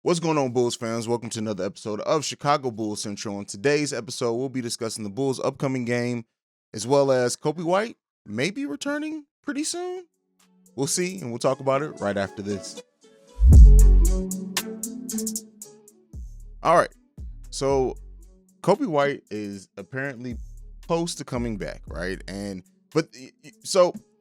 What's going on, Bulls fans? Welcome to another episode of Chicago Bulls Central. On today's episode, we'll be discussing the Bulls' upcoming game, as well as Coby White may be returning pretty soon. We'll see, and we'll talk about it right after this. All right, so Coby White is apparently close to coming back, right?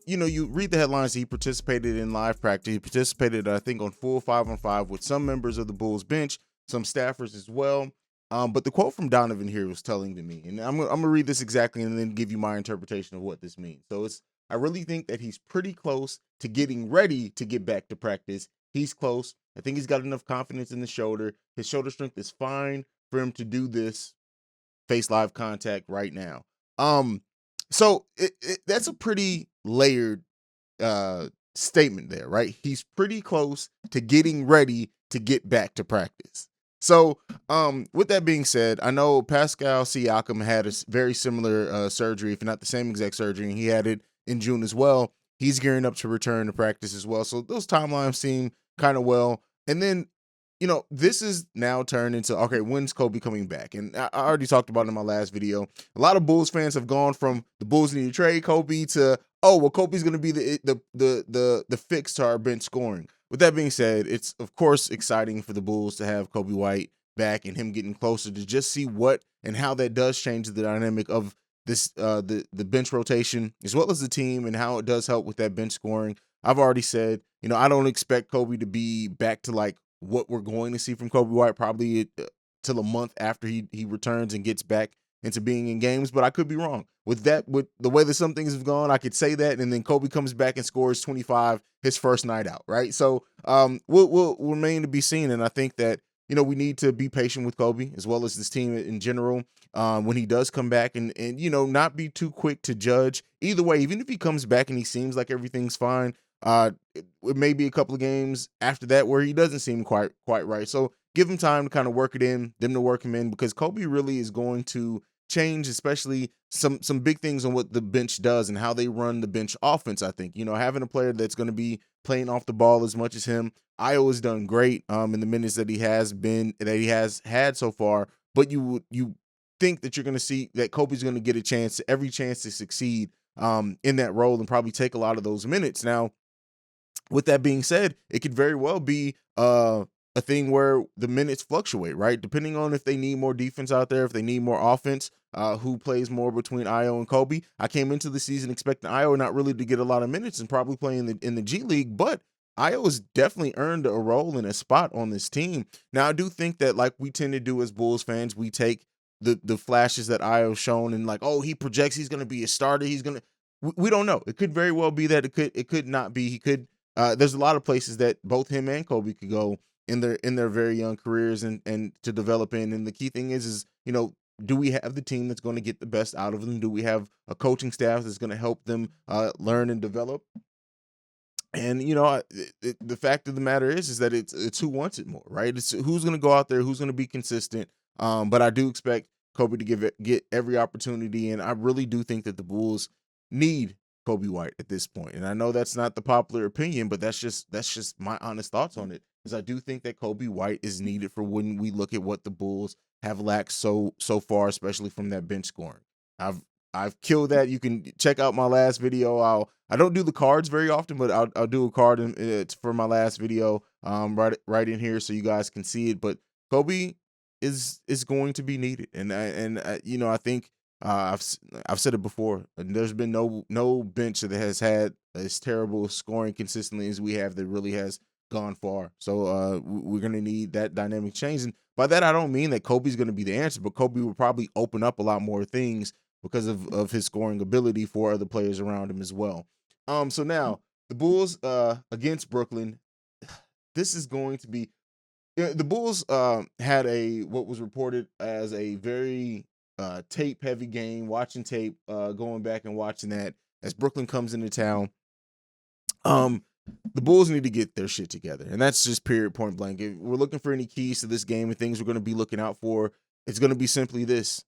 You read the headlines. He participated in live practice. He participated, I think, on full 5-on-5 with some members of the Bulls bench, some staffers as well. But the quote from Donovan here was telling to me, and I'm gonna read this exactly and then give you my interpretation of what this means. So I really think that he's pretty close to getting ready to get back to practice. He's close. I think he's got enough confidence in the shoulder. His shoulder strength is fine for him to do this face live contact right now. So that's a pretty layered statement there, right? He's pretty close to getting ready to get back to practice. So with that being said, I know Pascal Siakam had a very similar surgery, if not the same exact surgery, and he had it in June as well. He's gearing up to return to practice as well. So those timelines seem kind of well. And then, this is now turned into, okay, when's Coby coming back? And I already talked about it in my last video. A lot of Bulls fans have gone from the Bulls need to trade Coby to, oh, well, Coby's going to be the fix to our bench scoring. With that being said, it's of course exciting for the Bulls to have Coby White back and him getting closer to just see what and how that does change the dynamic of this the bench rotation as well as the team and how it does help with that bench scoring. I've already said, I don't expect Coby to be back to like what we're going to see from Coby White probably till a month after he returns and gets back into being in games, but I could be wrong. With the way that some things have gone, I could say that, and then Coby comes back and scores 25 his first night out, right? So we'll remain to be seen, and I think that we need to be patient with Coby as well as this team in general when he does come back, and not be too quick to judge. Either way, even if he comes back and he seems like everything's fine, it may be a couple of games after that where he doesn't seem quite right. So give him time to kind of work it in, them to work him in, because Coby really is going to change, especially some big things on what the bench does and how they run the bench offense. I think having a player that's going to be playing off the ball as much as him. Io has done great in the minutes that he has had so far, but you think that you're going to see that Coby's going to get every chance to succeed in that role and probably take a lot of those minutes. Now, with that being said, it could very well be a thing where the minutes fluctuate, right? Depending on if they need more defense out there, if they need more offense, who plays more between Io and Coby. I came into the season expecting Io not really to get a lot of minutes and probably play in the G League, but Io has definitely earned a role and a spot on this team. Now, I do think that, like we tend to do as Bulls fans, we take the flashes that Io's shown and like, oh, he projects he's going to be a starter. We don't know. It could very well be that it could not be. He could. There's a lot of places that both him and Coby could go in their very young careers and to develop in. And the key thing is do we have the team that's going to get the best out of them? Do we have a coaching staff that's going to help them learn and develop? And the fact of the matter is that it's who wants it more, right? It's who's going to go out there, who's going to be consistent. But I do expect Coby to get every opportunity, and I really do think that the Bulls need Coby White at this point. And I know that's not the popular opinion, but that's just my honest thoughts on it. Is I do think that Coby White is needed for when we look at what the Bulls have lacked so far, especially from that bench scoring. I've killed that. You can check out my last video. I don't do the cards very often, but I'll do a card for my last video right in here so you guys can see it. But Coby is going to be needed, and I think I've said it before. There's been no bench that has had as terrible scoring consistently as we have that really has gone far. So we're going to need that dynamic change, and by that I don't mean that Coby's going to be the answer, but Coby will probably open up a lot more things because of his scoring ability for other players around him as well. So now the Bulls against Brooklyn. This is going to be the Bulls had what was reported as a very tape heavy game, watching tape, going back and watching that as Brooklyn comes into town. The Bulls need to get their shit together, and that's just period, point blank. If we're looking for any keys to this game and things we're going to be looking out for, it's going to be simply this: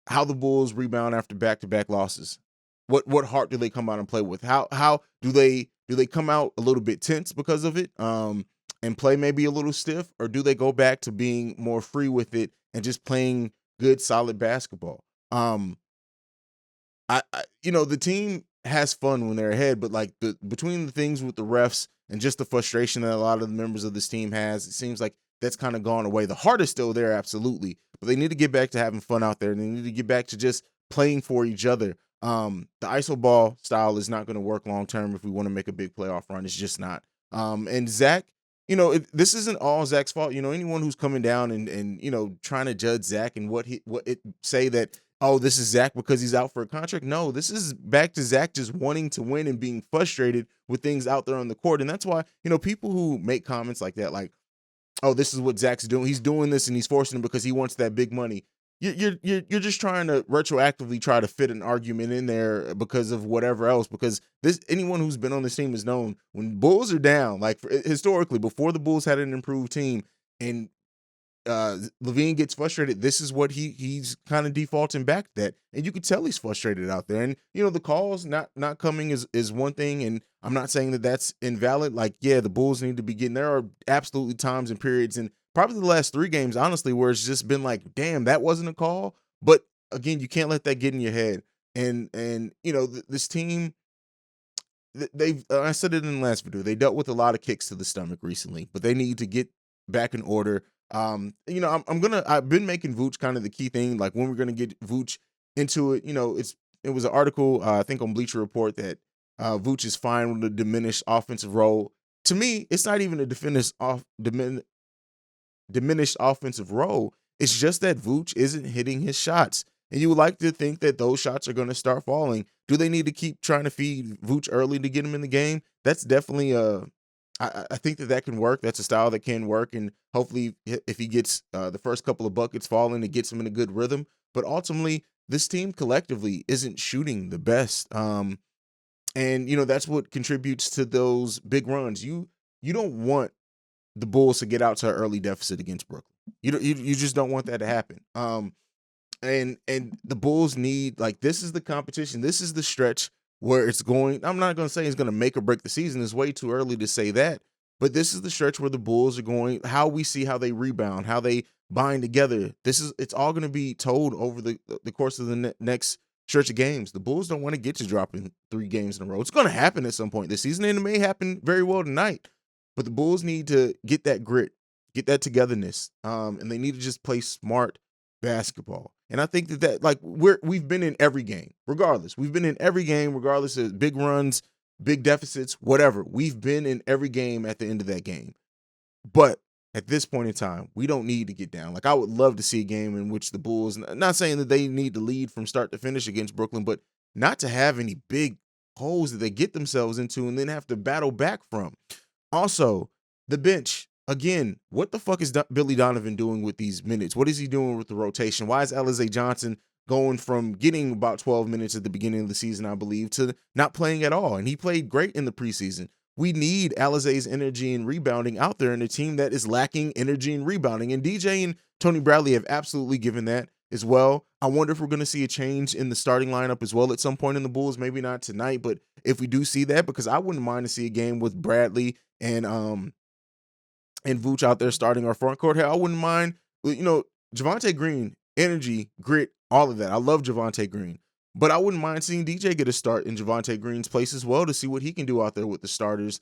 how the Bulls rebound after back-to-back losses. What heart do they come out and play with? How do they come out a little bit tense because of it? and play maybe a little stiff, or do they go back to being more free with it and just playing good, solid basketball? Um, the team has fun when they're ahead, but like between the things with the refs and just the frustration that a lot of the members of this team has, it seems like that's kind of gone away. The heart is still there, absolutely, but they need to get back to having fun out there, and they need to get back to just playing for each other. The ISO ball style is not going to work long term if we want to make a big playoff run. It's just not. And Zach, this isn't all Zach's fault. Anyone who's coming down and trying to judge Zach and say that, oh, this is Zach because he's out for a contract. No, this is back to Zach just wanting to win and being frustrated with things out there on the court. And that's why, people who make comments like that, like, oh, this is what Zach's doing. He's doing this and he's forcing it because he wants that big money. You're just trying to retroactively try to fit an argument in there because of whatever else. Because anyone who's been on this team has known when Bulls are down, like historically, before the Bulls had an improved team, and Levine gets frustrated, this is what he's kind of defaulting back to that, and you could tell he's frustrated out there. And the calls not coming is one thing, and I'm not saying that that's invalid. Like, yeah, the Bulls need to be getting. There are absolutely times and periods, and probably the last 3 games, honestly, where it's just been like, damn, that wasn't a call. But again, you can't let that get in your head. And this team, they've I said it in the last video, they dealt with a lot of kicks to the stomach recently, but they need to get back in order. I've been making Vooch kind of the key thing, like when we're gonna get Vooch into it. It was an article, I think on Bleacher Report, that Vooch is fine with a diminished offensive role. To me, it's not even a diminished offensive role. It's just that Vooch isn't hitting his shots. And you would like to think that those shots are going to start falling. Do they need to keep trying to feed Vooch early to get him in the game? That's definitely I think that can work. That's a style that can work. And hopefully if he gets the first couple of buckets falling, it gets him in a good rhythm. But ultimately, this team collectively isn't shooting the best. And that's what contributes to those big runs. You don't want the Bulls to get out to an early deficit against Brooklyn. You just don't want that to happen. And the Bulls need, like, this is the competition. This is the stretch where it's going. I'm not going to say it's going to make or break the season. It's way too early to say that. But this is the stretch where the Bulls are going, how we see how they rebound, how they bind together. It's all going to be told over the course of the next stretch of games. The Bulls don't want to get to dropping 3 games in a row. It's going to happen at some point this season, and it may happen very well tonight. But the Bulls need to get that grit, get that togetherness, and they need to just play smart basketball. And I think that like we've been in every game, regardless. We've been in every game, regardless of big runs, big deficits, whatever. We've been in every game at the end of that game. But at this point in time, we don't need to get down. Like, I would love to see a game in which the Bulls, not saying that they need to lead from start to finish against Brooklyn, but not to have any big holes that they get themselves into and then have to battle back from. Also, the bench. Again, what the fuck is Billy Donovan doing with these minutes? What is he doing with the rotation? Why is Alize Johnson going from getting about 12 minutes at the beginning of the season, I believe, to not playing at all? And he played great in the preseason. We need Alize's energy and rebounding out there in a team that is lacking energy and rebounding. And DJ and Tony Bradley have absolutely given that as well. I wonder if we're going to see a change in the starting lineup as well at some point in the Bulls. Maybe not tonight, but if we do see that, because I wouldn't mind to see a game with Bradley and Vooch out there starting our front court. Hell, I wouldn't mind, Javonte Green, energy, grit, all of that. I love Javonte Green, but I wouldn't mind seeing DJ get a start in Javonte Green's place as well to see what he can do out there with the starters.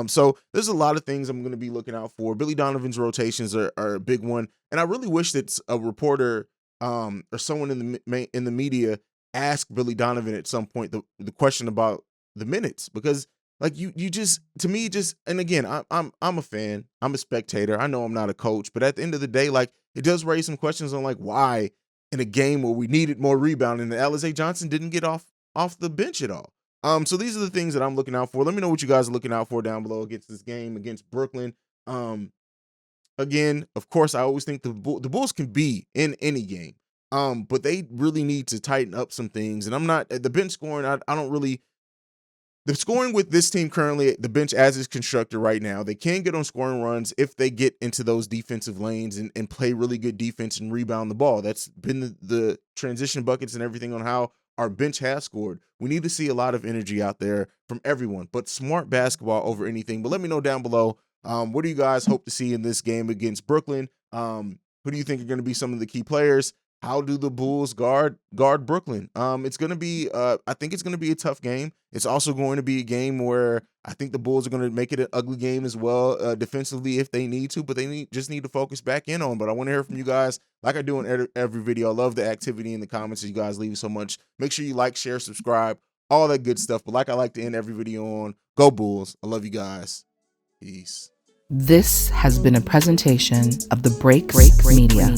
So there's a lot of things I'm going to be looking out for. Billy Donovan's rotations are a big one, and I really wish that a reporter or someone in the media asked Billy Donovan at some point the question about the minutes, because like you just, to me, just, and again, I'm a fan, I'm a spectator. I know I'm not a coach, but at the end of the day, like, it does raise some questions on like why in a game where we needed more rebounding, and Alize Johnson didn't get off the bench at all. So these are the things that I'm looking out for. Let me know what you guys are looking out for down below against this game against Brooklyn. Again, of course, I always think the Bulls can be in any game, but they really need to tighten up some things. And I'm not the bench scoring. I don't really. The scoring with this team currently, the bench as is constructed right now, they can get on scoring runs if they get into those defensive lanes and play really good defense and rebound the ball. That's been the transition buckets and everything on how our bench has scored. We need to see a lot of energy out there from everyone, but smart basketball over anything. But let me know down below What do you guys hope to see in this game against Brooklyn? Who do you think are going to be some of the key players? How do the Bulls guard Brooklyn? It's going to be I think it's going to be a tough game. It's also going to be a game where I think the Bulls are going to make it an ugly game as well, defensively if they need to, but they just need to focus back in on. But I want to hear from you guys, like I do in every video. I love the activity in the comments that you guys leave so much. Make sure you like, share, subscribe, all that good stuff. But like I like to end every video on, go Bulls. I love you guys. Peace. This has been a presentation of the Break Media.